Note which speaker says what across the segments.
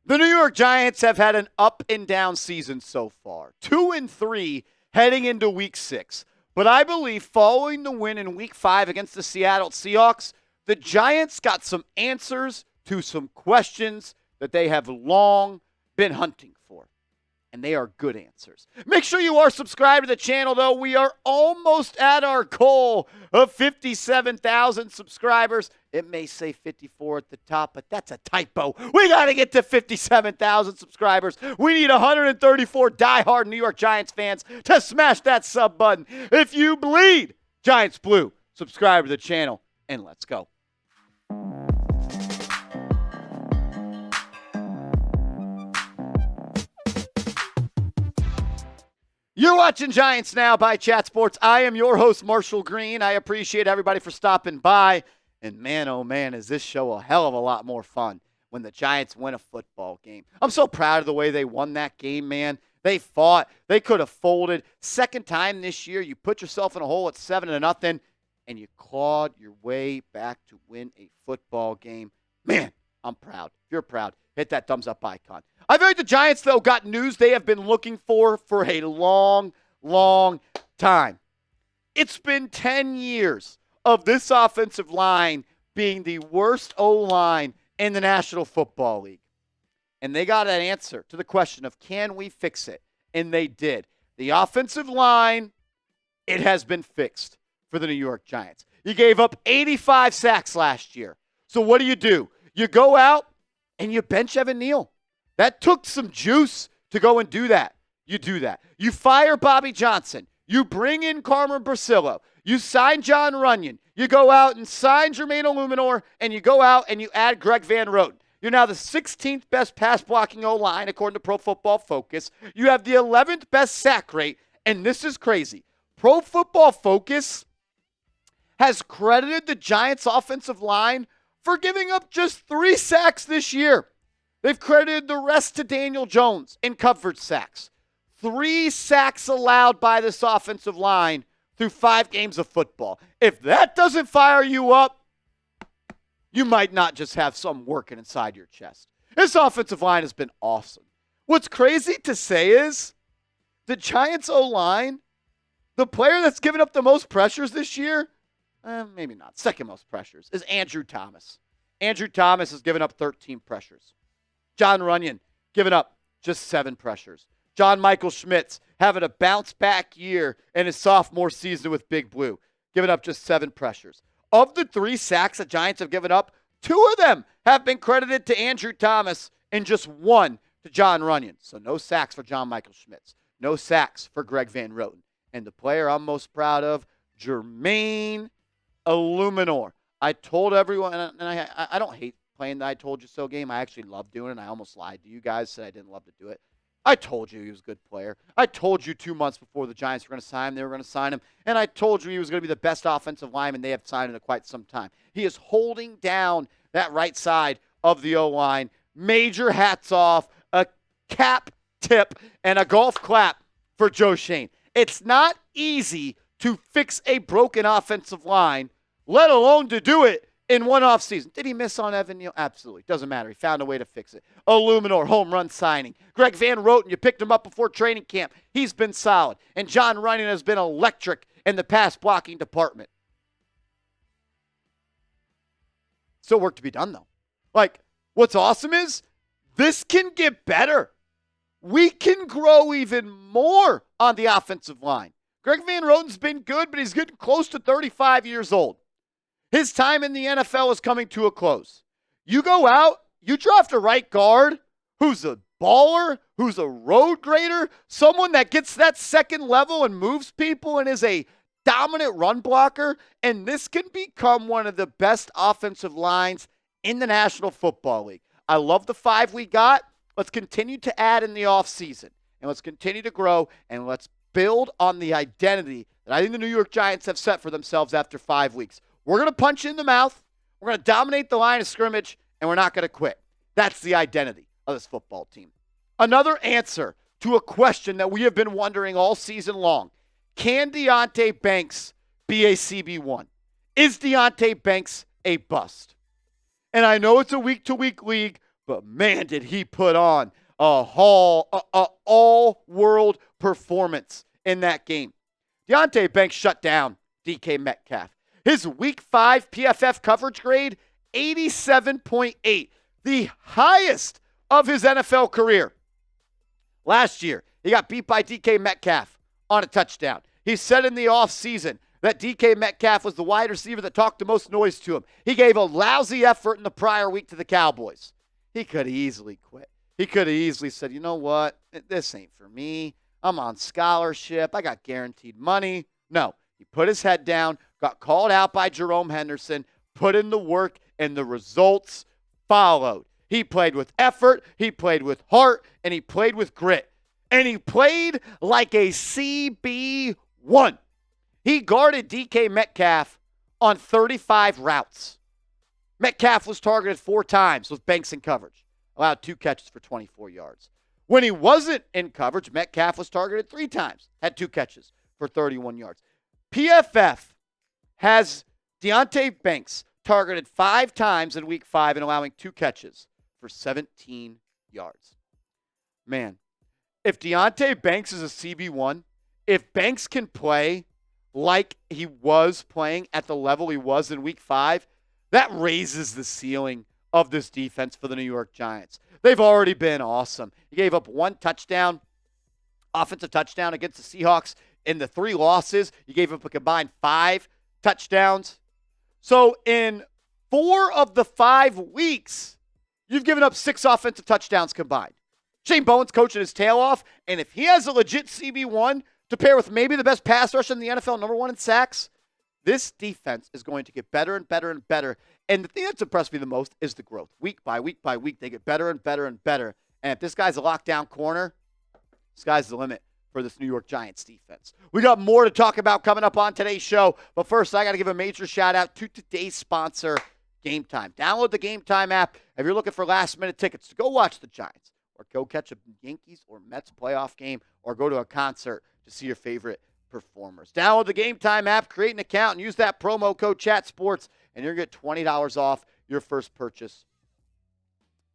Speaker 1: The New York Giants have had an up and down season so far. 2-3 heading into week 6. But I believe following the win in week 5 against the Seattle Seahawks, the Giants got some answers to some questions that they have long been hunting for. And they are good answers. Make sure you are subscribed to the channel, though. We are almost at our goal of 57,000 subscribers. It may say 54 at the top, but that's a typo. We got to get to 57,000 subscribers. We need 134 diehard New York Giants fans to smash that sub button. If you bleed Giants blue, subscribe to the channel, and let's go. You're watching Giants Now by Chat Sports. I am your host, Marshall Green. I appreciate everybody for stopping by. And man, oh man, is this show a hell of a lot more fun when the Giants win a football game. I'm so proud of the way they won that game, man. They fought. They could have folded. Second time this year, you put yourself in a hole at 7-0, and you clawed your way back to win a football game. Man, I'm proud. If you're proud, hit that thumbs up icon. I feel like the Giants, though, got news they have been looking for a long, long time. It's been 10 years of this offensive line being the worst O-line in the National Football League. And they got an answer to the question of, can we fix it? And they did. The offensive line, it has been fixed for the New York Giants. You gave up 85 sacks last year. So what do? You go out and you bench Evan Neal. That took some juice to go and do that. You do that. You fire Bobby Johnson. You bring in Carmen Brasillo. You sign Jon Runyan. You go out and sign Jermaine Eluemunor, and you go out and you add Greg Van Roten. You're now the 16th best pass blocking O-line according to Pro Football Focus. You have the 11th best sack rate, and this is crazy. Pro Football Focus has credited the Giants' offensive line for giving up just 3 sacks this year. They've credited the rest to Daniel Jones in coverage sacks. 3 sacks allowed by this offensive line through 5 games of football. If that doesn't fire you up, you might not just have some working inside your chest. This offensive line has been awesome. What's crazy to say is the Giants O-line, the player that's given up the most pressures this year, maybe not, second most pressures, is Andrew Thomas. Andrew Thomas has given up 13 pressures. Jon Runyan giving up just 7 pressures. John Michael Schmitz having a bounce-back year in his sophomore season with Big Blue, giving up just 7 pressures. Of the 3 sacks the Giants have given up, 2 of them have been credited to Andrew Thomas and just 1 to Jon Runyan. So no sacks for John Michael Schmitz. No sacks for Greg Van Roten. And the player I'm most proud of, Jermaine Eluemunor. I told everyone, and I don't hate playing the I told you so game. I actually love doing it, and I almost lied to you guys, said I didn't love to do it. I told you he was a good player. I told you 2 months before the Giants were going to sign him, they were going to sign him, and I told you he was going to be the best offensive lineman they have signed in quite some time. He is holding down that right side of the O-line. Major hats off, a cap tip, and a golf clap for Joe Schoen. It's not easy to fix a broken offensive line, let alone to do it in one offseason. Did he miss on Evan Neal? Absolutely. Doesn't matter. He found a way to fix it. Eluemunor, home run signing. Greg Van Roten, you picked him up before training camp. He's been solid. And Jon Runyan has been electric in the pass blocking department. Still work to be done, though. Like, what's awesome is this can get better. We can grow even more on the offensive line. Greg Van Roten's been good, but he's getting close to 35 years old. His time in the NFL is coming to a close. You go out, you draft a right guard who's a baller, who's a road grader, someone that gets that second level and moves people and is a dominant run blocker, and this can become one of the best offensive lines in the National Football League. I love the 5 we got. Let's continue to add in the offseason, and let's continue to grow, and let's build on the identity that I think the New York Giants have set for themselves after 5 weeks. We're going to punch you in the mouth. We're going to dominate the line of scrimmage, and we're not going to quit. That's the identity of this football team. Another answer to a question that we have been wondering all season long. Can Deontay Banks be a CB1? Is Deontay Banks a bust? And I know it's a week-to-week league, But man, did he put on a all-world performance in that game. Deonte Banks shut down DK Metcalf. His Week 5 PFF coverage grade, 87.8, the highest of his NFL career. Last year, he got beat by DK Metcalf on a touchdown. He said in the offseason that DK Metcalf was the wide receiver that talked the most noise to him. He gave a lousy effort in the prior week to the Cowboys. He could have easily quit. He could have easily said, you know what, this ain't for me. I'm on scholarship. I got guaranteed money. No, he put his head down, got called out by Jerome Henderson, put in the work, and the results followed. He played with effort, he played with heart, and he played with grit. And he played like a CB1. He guarded DK Metcalf on 35 routes. Metcalf was targeted 4 times with Banks in coverage, allowed 2 catches for 24 yards. When he wasn't in coverage, Metcalf was targeted 3 times, had 2 catches for 31 yards. PFF has Deonte Banks targeted 5 times in Week 5 and allowing 2 catches for 17 yards. Man, if Deonte Banks is a CB1, if Banks can play like he was playing at the level he was in Week 5, that raises the ceiling of this defense for the New York Giants. They've already been awesome. He gave up 1 touchdown, offensive touchdown against the Seahawks. In the 3 losses, he gave up a combined 5 touchdowns. So in 4 of the 5 weeks, you've given up 6 offensive touchdowns combined. Shane Bowen's coaching his tail off, and if he has a legit CB1 to pair with maybe the best pass rush in the NFL, number 1 in sacks, this defense is going to get better and better and better. And the thing that's impressed me the most is the growth. Week by week by week, they get better and better and better. And if this guy's a lockdown corner, sky's the limit for this New York Giants defense. We got more to talk about coming up on today's show. But first, I got to give a major shout out to today's sponsor, Game Time. Download the Game Time app if you're looking for last-minute tickets to go watch the Giants or go catch a Yankees or Mets playoff game or go to a concert to see your favorite performers. Download the Game Time app, create an account, and use that promo code ChatSports, and you're going to get $20 off your first purchase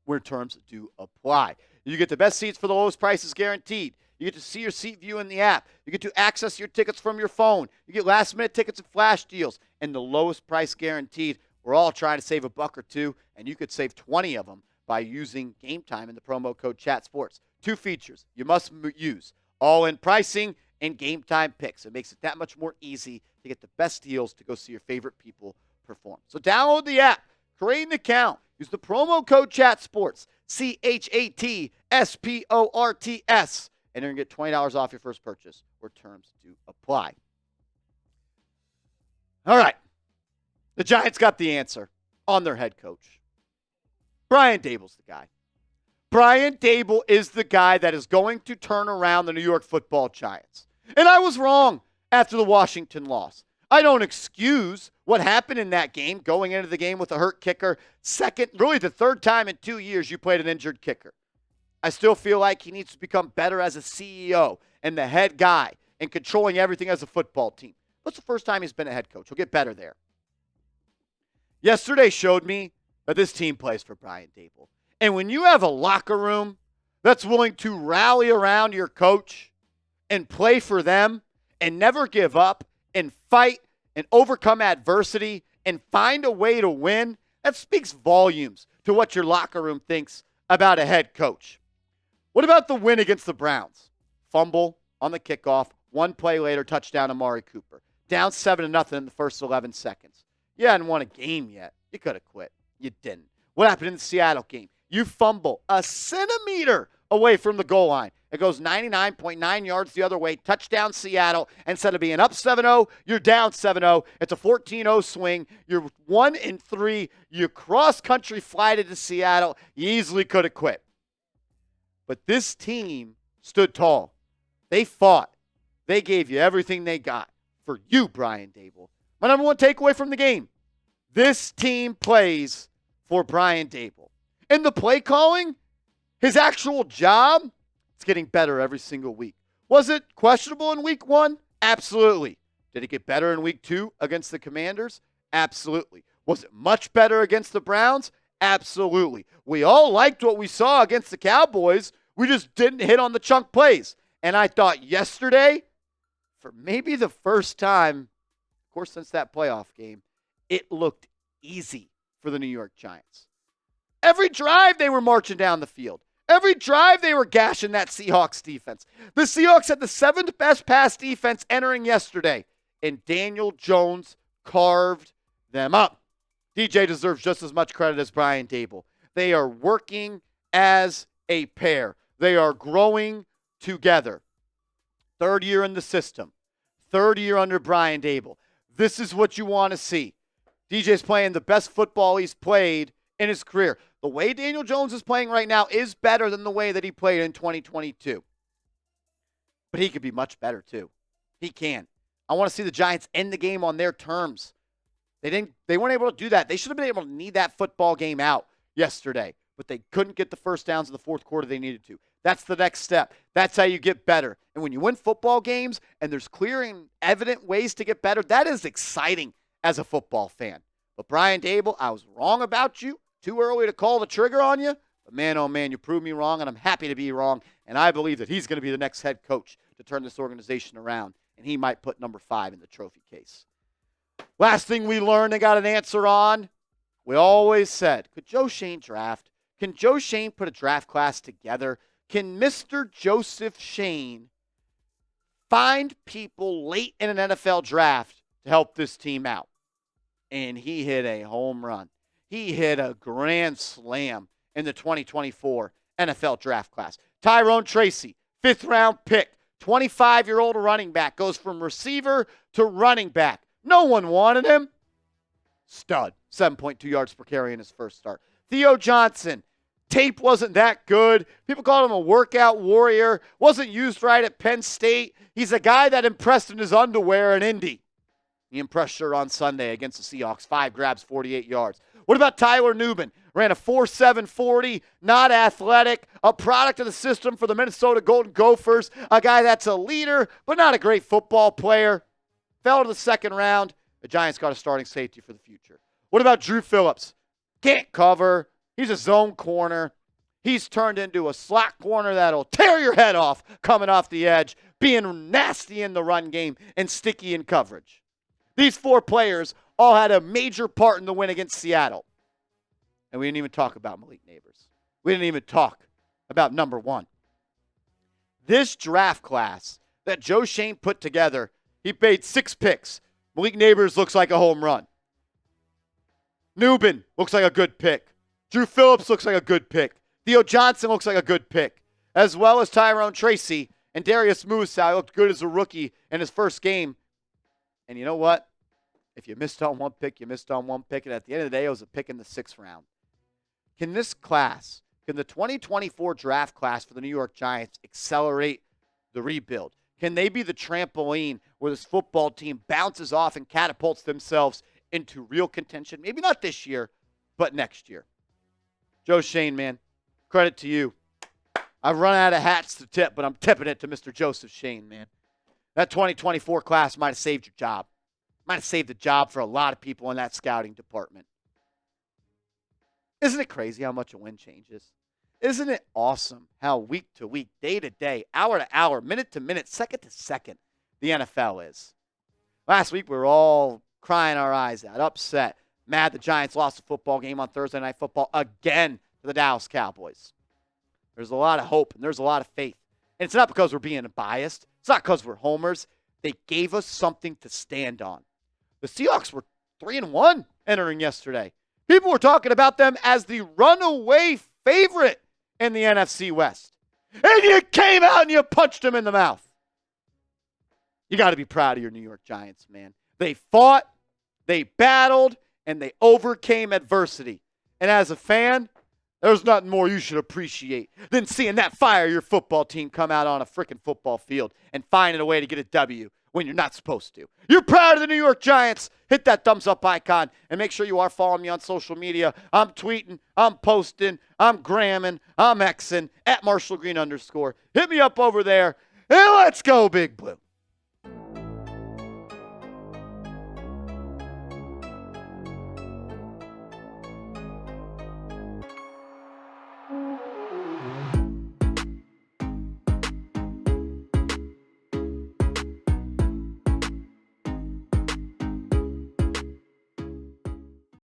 Speaker 1: where terms do apply. You get the best seats for the lowest prices guaranteed. You get to see your seat view in the app. You get to access your tickets from your phone. You get last-minute tickets and flash deals, and the lowest price guaranteed. We're all trying to save $1 or $2, and you could save 20 of them by using Game Time and the promo code ChatSports. 2 features you must use: all-in pricing and Game Time picks. It makes it that much more easy to get the best deals to go see your favorite people perform. So download the app, create an account, use the promo code ChatSports, ChatSports, and you're going to get $20 off your first purchase where terms do apply. All right. The Giants got the answer on their head coach. Brian Daboll's the guy. Brian Daboll is the guy that is going to turn around the New York Football Giants. And I was wrong after the Washington loss. I don't excuse what happened in that game, going into the game with a hurt kicker. Really the 3rd time in 2 years you played an injured kicker. I still feel like he needs to become better as a CEO and the head guy and controlling everything as a football team. But it's the first time he's been a head coach. He'll get better there. Yesterday showed me that this team plays for Brian Daboll. And when you have a locker room that's willing to rally around your coach and play for them and never give up and fight and overcome adversity and find a way to win, that speaks volumes to what your locker room thinks about a head coach. What about the win against the Browns? Fumble on the kickoff, 1 play later, touchdown Amari Cooper. Down 7-0 in the first 11 seconds. You hadn't won a game yet. You could have quit. You didn't. What happened in the Seattle game? You fumble a centimeter away from the goal line. It goes 99.9 yards the other way. Touchdown Seattle. Instead of being up 7-0, you're down 7-0. It's a 14-0 swing. You're 1-3. You cross-country fly to Seattle. You easily could have quit. But this team stood tall. They fought. They gave you everything they got for you, Brian Daboll. My number 1 takeaway from the game: this team plays for Brian Daboll. And the play calling, his actual job, it's getting better every single week. Was it questionable in week 1? Absolutely. Did it get better in week 2 against the Commanders? Absolutely. Was it much better against the Browns? Absolutely. We all liked what we saw against the Cowboys. We just didn't hit on the chunk plays. And I thought yesterday, for maybe the first time, of course, since that playoff game, it looked easy for the New York Giants. Every drive they were marching down the field. Every drive they were gashing that Seahawks defense. The Seahawks had the 7th best pass defense entering yesterday, and Daniel Jones carved them up. DJ deserves just as much credit as Brian Daboll. They are working as a pair. They are growing together. 3rd year in the system. 3rd year under Brian Daboll. This is what you want to see. DJ's playing the best football he's played in his career. The way Daniel Jones is playing right now is better than the way that he played in 2022. But he could be much better too. He can. I want to see the Giants end the game on their terms. They weren't able to do that. They should have been able to need that football game out yesterday, but they couldn't get the first downs in the 4th quarter they needed to. That's the next step. That's how you get better. And when you win football games and there's clear and evident ways to get better, that is exciting as a football fan. But Brian Daboll, I was wrong about you. Too early to call the trigger on you. But man, oh man, you proved me wrong, and I'm happy to be wrong. And I believe that he's going to be the next head coach to turn this organization around. And he might put number 5 in the trophy case. Last thing we learned and got an answer on, we always said, could Joe Schoen draft? Can Joe Schoen put a draft class together? Can Mr. Joseph Schoen find people late in an NFL draft to help this team out? And he hit a home run. He hit a grand slam in the 2024 NFL draft class. Tyrone Tracy, 5th-round pick, 25-year-old running back, goes from receiver to running back. No one wanted him. Stud. 7.2 yards per carry in his first start. Theo Johnson. Tape wasn't that good. People called him a workout warrior. Wasn't used right at Penn State. He's a guy that impressed in his underwear in Indy. He impressed sure on Sunday against the Seahawks. 5 grabs, 48 yards. What about Tyler Nubin? Ran a 4.7 40, not athletic, a product of the system for the Minnesota Golden Gophers, a guy that's a leader, but not a great football player. Fell to the 2nd round. The Giants got a starting safety for the future. What about Drew Phillips? Can't cover. He's a zone corner. He's turned into a slot corner that'll tear your head off coming off the edge, being nasty in the run game and sticky in coverage. These 4 players all had a major part in the win against Seattle. And we didn't even talk about Malik Nabers. We didn't even talk about number 1. This draft class that Joe Schoen put together, he paid 6 picks. Malik Nabers looks like a home run. Nubin looks like a good pick. Drew Phillips looks like a good pick. Theo Johnson looks like a good pick. As well as Tyrone Tracy and Darius Musa looked good as a rookie in his first game. And you know what? If you missed on one pick, you missed on one pick. And at the end of the day, it was a pick in the 6th round. Can this class, can the 2024 draft class for the New York Giants accelerate the rebuild? Can they be the trampoline where this football team bounces off and catapults themselves into real contention? Maybe not this year, but next year. Joe Schoen, man, credit to you. I've run out of hats to tip, but I'm tipping it to Mr. Joseph Schoen, man. That 2024 class might have saved your job. Might have saved the job for a lot of people in that scouting department. Isn't it crazy how much a win changes? Isn't it awesome how week to week, day to day, hour to hour, minute to minute, second to second, the NFL is? Last week, we were all crying our eyes out, upset, mad the Giants lost a football game on Thursday Night Football again to the Dallas Cowboys. There's a lot of hope and there's a lot of faith. And it's not because we're being biased. It's not because we're homers. They gave us something to stand on. The Seahawks were 3-1 entering yesterday. People were talking about them as the runaway favorite in the NFC West. And you came out and you punched them in the mouth. You got to be proud of your New York Giants, man. They fought, they battled, and they overcame adversity. And as a fan, there's nothing more you should appreciate than seeing that fire your football team come out on a freaking football field and finding a way to get a W when you're not supposed to. You're proud of the New York Giants. Hit that thumbs up icon and make sure you are following me on social media. I'm tweeting, I'm posting, I'm gramming, I'm Xing at @MarshallGreen_. Hit me up over there and let's go Big Blue.